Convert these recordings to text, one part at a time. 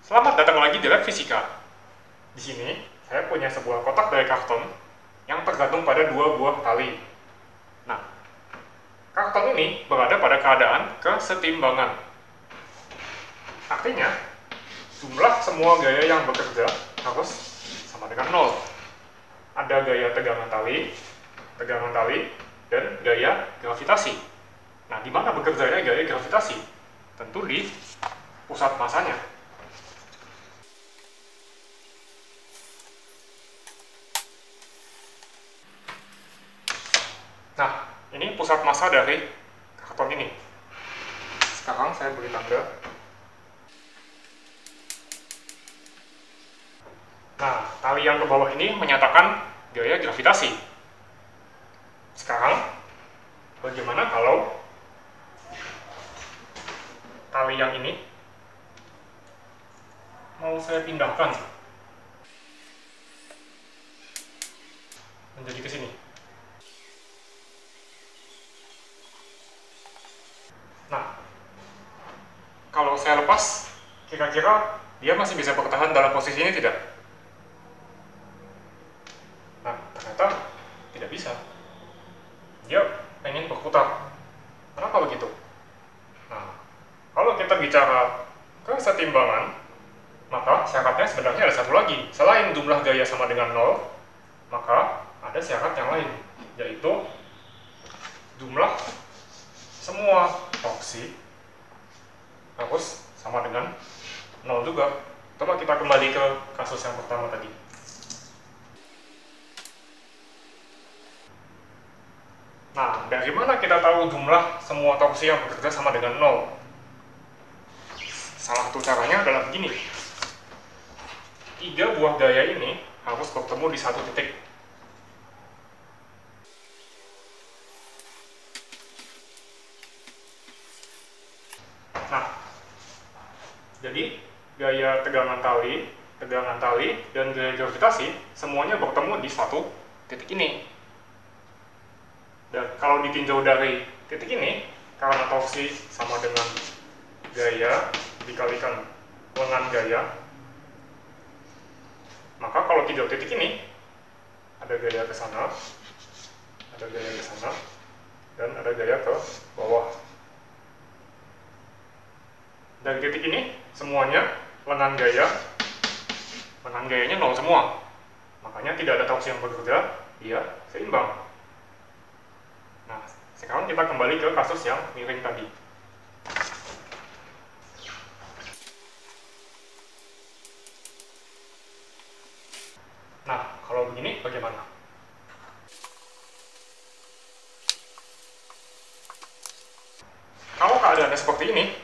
Selamat datang lagi di Lab Fisika. Di sini, saya punya sebuah kotak dari karton yang tergantung pada dua buah tali. Nah, karton ini berada pada keadaan kesetimbangan. Artinya, jumlah semua gaya yang bekerja harus sama dengan 0. Ada gaya tegangan tali, dan gaya gravitasi. Nah, di mana bekerjanya gaya gravitasi? Tentu di pusat masanya. Nah, ini pusat massa dari karton ini. Sekarang saya beri tanda. Nah, tali yang ke bawah ini menyatakan gaya gravitasi. Sekarang, bagaimana kalau tali yang ini mau saya pindahkan menjadi ke sini? Nah, kalau saya lepas, kira-kira dia masih bisa bertahan dalam posisi ini tidak? Nah, ternyata tidak bisa. Dia pengen berputar. Kenapa begitu? Nah, kalau kita bicara kesetimbangan, maka syaratnya sebenarnya ada satu lagi. Selain jumlah gaya sama dengan 0, maka ada syarat yang lain, yaitu jumlah semua torsi harus sama dengan 0 juga. Coba kita kembali ke kasus yang pertama tadi. Nah, dari mana kita tahu jumlah semua torsi yang bekerja sama dengan 0? Salah satu caranya adalah begini. 3 buah gaya ini harus bertemu di satu titik. Nah, jadi gaya tegangan tali, dan gaya gravitasi semuanya bertemu di satu titik ini. Dan kalau ditinjau dari titik ini, karena torsi sama dengan gaya dikalikan lengan gaya, maka kalau tinjau titik ini, ada gaya ke sana, dan ada gaya ke bawah. Dari titik ini, semuanya lengan gayanya 0 semua. Makanya tidak ada torsi yang bekerja, dia seimbang. Nah, sekarang kita kembali ke kasus yang miring tadi. Nah, kalau begini bagaimana? Kalau keadaannya seperti ini,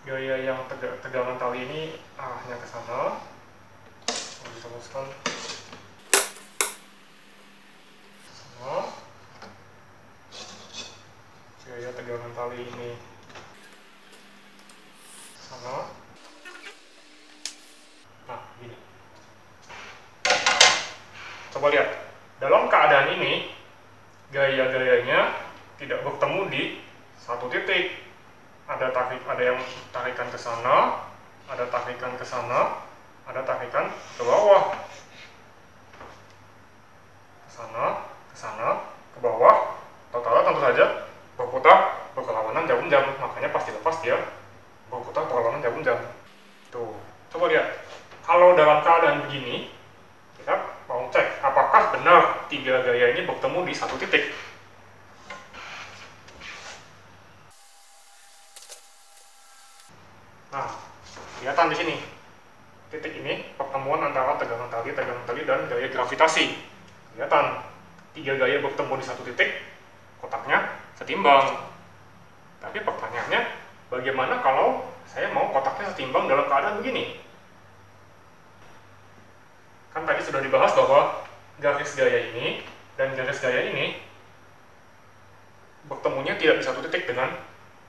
gaya yang tegangan tali ini arahnya ke sana, diteruskan sana. Gaya tegangan tali ini sana. Nah, gini. Coba lihat. Dalam keadaan ini, gaya-gayanya tidak bertemu di satu titik. Ada yang tarikan ke sana, ada tarikan ke sana, ada tarikan ke bawah. Ke sana, ke bawah. Totalnya tentu saja berputar berlawanan jarum jam. Makanya pas dilepas dia berputar berlawanan jarum jam. Tuh, coba lihat. Kalau dalam keadaan begini, kita mau cek apakah benar 3 gaya ini bertemu di satu titik. Nah, kelihatan di sini. Titik ini pertemuan antara tegangan tali, dan gaya gravitasi. Kelihatan 3 gaya bertemu di satu titik, kotaknya setimbang. Tapi pertanyaannya, bagaimana kalau saya mau kotaknya setimbang dalam keadaan begini? Kan tadi sudah dibahas bahwa garis gaya ini dan garis gaya ini bertemunya tidak di satu titik dengan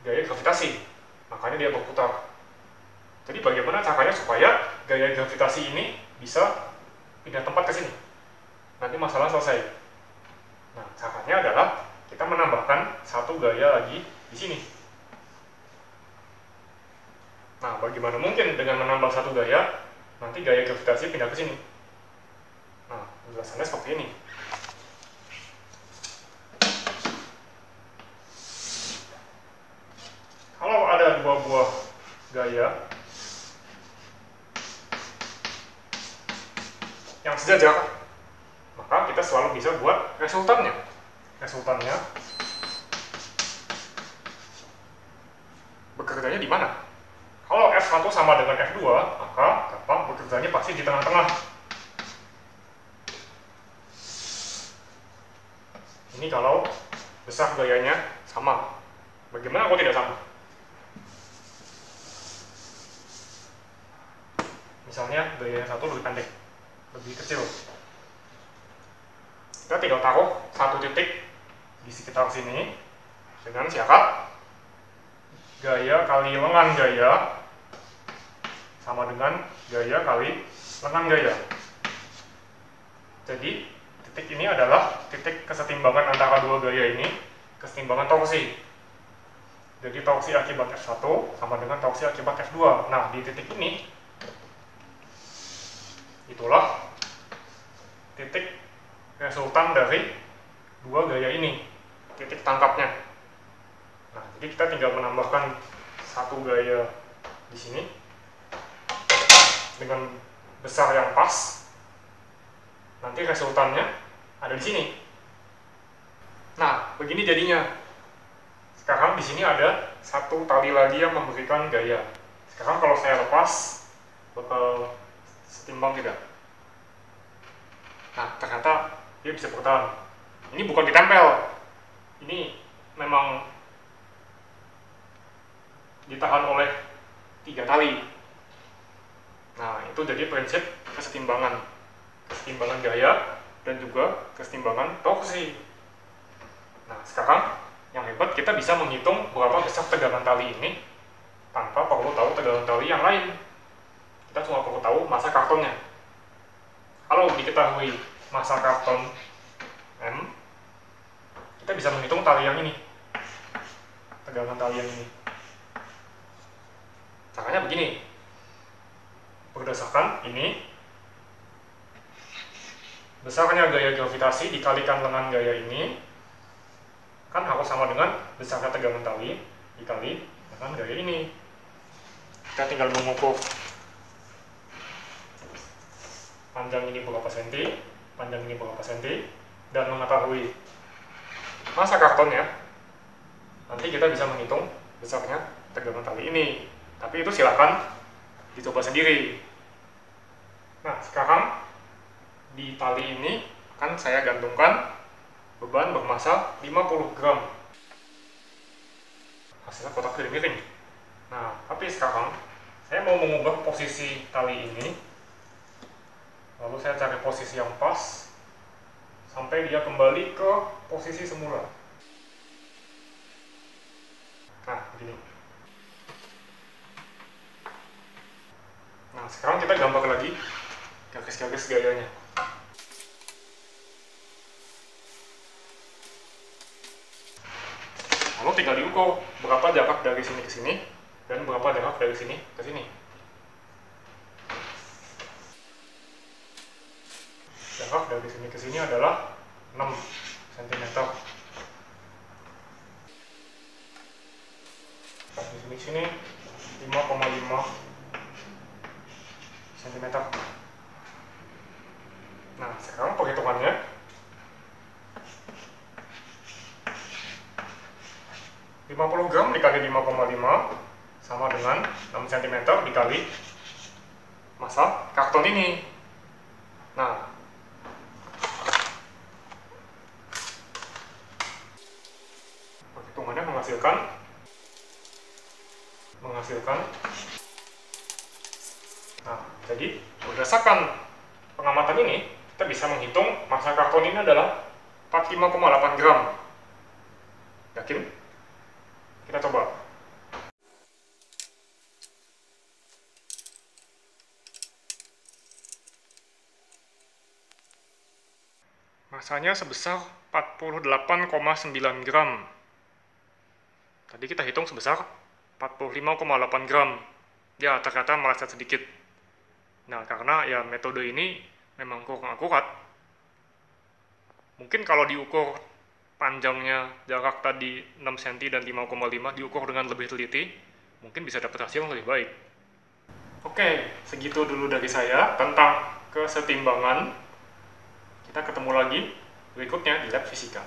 gaya gravitasi. Makanya dia berputar. Jadi bagaimana caranya supaya gaya gravitasi ini bisa pindah tempat ke sini? Nanti masalah selesai. Nah, caranya adalah kita menambahkan satu gaya lagi di sini. Nah, bagaimana mungkin dengan menambah satu gaya, nanti gaya gravitasi pindah ke sini? Nah, penjelasannya seperti ini. Kalau ada dua buah gaya yang sejajar, maka kita selalu bisa buat resultannya. Resultannya bekerjanya di mana? Kalau F1 sama dengan F2, maka gampang bekerjanya pasti di tengah-tengah. Ini kalau besar gayanya sama. Bagaimana kalau tidak sama? Misalnya gaya yang satu lebih pendek, lebih kecil. Kita tinggal taruh satu titik di sekitar sini dengan syarat gaya kali lengan gaya sama dengan gaya kali lengan gaya. Jadi titik ini adalah titik kesetimbangan antara dua gaya ini, kesetimbangan torsi. Jadi torsi akibat F1 sama dengan torsi akibat F2. Nah, di titik ini itulah titik resultan dari dua gaya ini, titik tangkapnya. Nah, jadi kita tinggal menambahkan satu gaya di sini dengan besar yang pas. Nanti resultannya ada di sini. Nah, begini jadinya. Sekarang di sini ada satu tali lagi yang memberikan gaya. Sekarang kalau saya lepas, bakal setimbang tidak? Nah, ternyata dia bisa bertahan. Ini bukan ditempel. Ini memang ditahan oleh 3 tali. Nah, itu jadi prinsip kesetimbangan. Kesetimbangan gaya dan juga kesetimbangan torsi. Nah, sekarang yang hebat kita bisa menghitung berapa besar tegangan tali ini tanpa perlu tahu tegangan tali yang lain. Kita cuma perlu tahu massa kartonnya. Kalau diketahui massa karton M, kita bisa menghitung tali yang ini, tegangan tali yang ini. Caranya begini, berdasarkan ini, besarnya gaya gravitasi dikalikan lengan gaya ini, kan harus sama dengan besarnya tegangan tali dikali dengan gaya ini. Kita tinggal mengukur panjang ini berapa senti, panjang ini berapa senti, dan mengetahui massa kartonnya. Nanti kita bisa menghitung besarnya tegangan tali ini. Tapi itu silakan dicoba sendiri. Nah, sekarang di tali ini akan saya gantungkan beban bermassa 50 gram. Hasilnya kotak jadi miring. Nah, tapi sekarang saya mau mengubah posisi tali ini. Lalu saya cari posisi yang pas sampai dia kembali ke posisi semula. Nah, begini. Nah, sekarang kita gambar lagi garis-garis gayanya. Lalu tinggal diukur berapa jarak dari sini ke sini dan berapa jarak dari sini ke sini. Jarak dari sini ke sini adalah 6 cm. Dari sini ke sini 5,5 cm. Nah, sekarang perhitungannya. (50 gram dikali 5,5 sama dengan 6 cm dikali massa karton ini. Nah, perhitungannya menghasilkan nah, jadi berdasarkan pengamatan ini kita bisa menghitung massa karton ini adalah 45,8 gram. Yakin? Kita coba. Massanya sebesar 48,9 gram. Tadi kita hitung sebesar 45,8 gram. Ya, ternyata meleset sedikit. Nah, karena ya metode ini memang kurang akurat. Mungkin kalau diukur panjangnya jarak tadi 6 cm dan 5,5 diukur dengan lebih teliti, mungkin bisa dapat hasil yang lebih baik. Oke, segitu dulu dari saya tentang kesetimbangan. Kita ketemu lagi berikutnya di lab fisika.